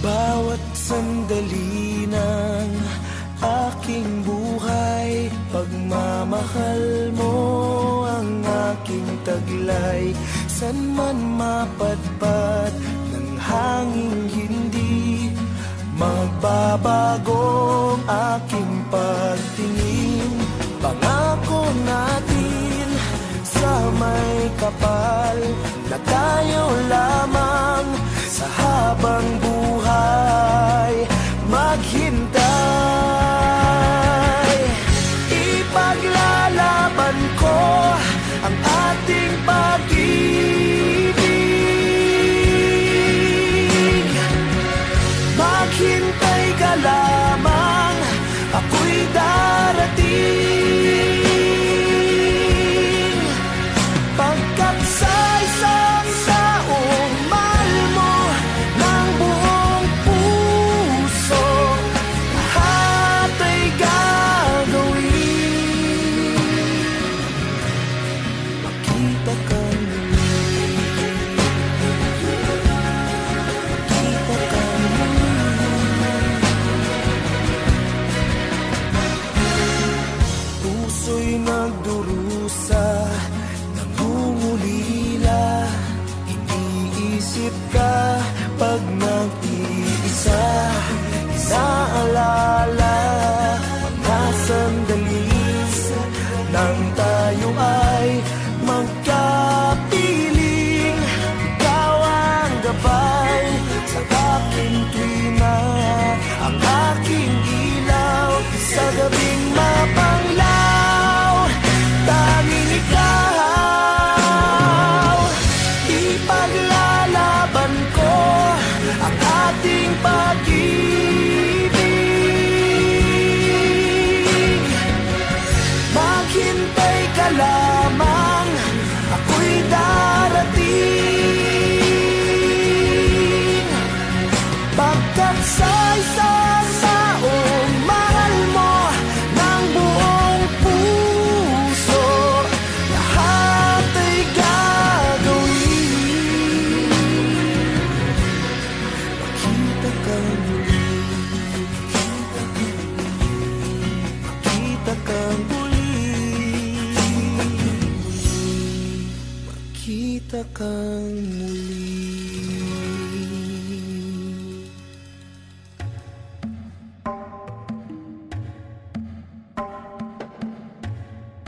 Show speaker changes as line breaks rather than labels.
Bawat sandali ng aking buhay, pagmamahal mo ang aking taglay. San man mapadpad ng hangin, hindi magbabago ang aking pagtingin. Pangako natin sa may kapal na tayo lamang sa habang buhay maghintay. Ipaglalaban ko ang ating pag-ibig. Maghintay ka lamang, ako'y darating. Pagkat sa isang taong mahal mo ng buong puso, lahat ay gagawin. Makita ka muli, makita ka muli. Puso'y nagdurusa, nangungulila, iniisip ka pag nag-iisa. Inaalala mga sandali nang tayo ay magkapiling. Ikaw ang gabay sa aking tuwina, ang aking ilaw sa gabing mapanglaw. Tanging ikaw, ipaglalaban ko ang ating pag-ibig. Maghintay ka lamang, ako'y darating. Pagkat sa isang taong mahal mo ng buong puso, lahat ay gagawin. Makita ka muli, makita ka muli, makita ka muli.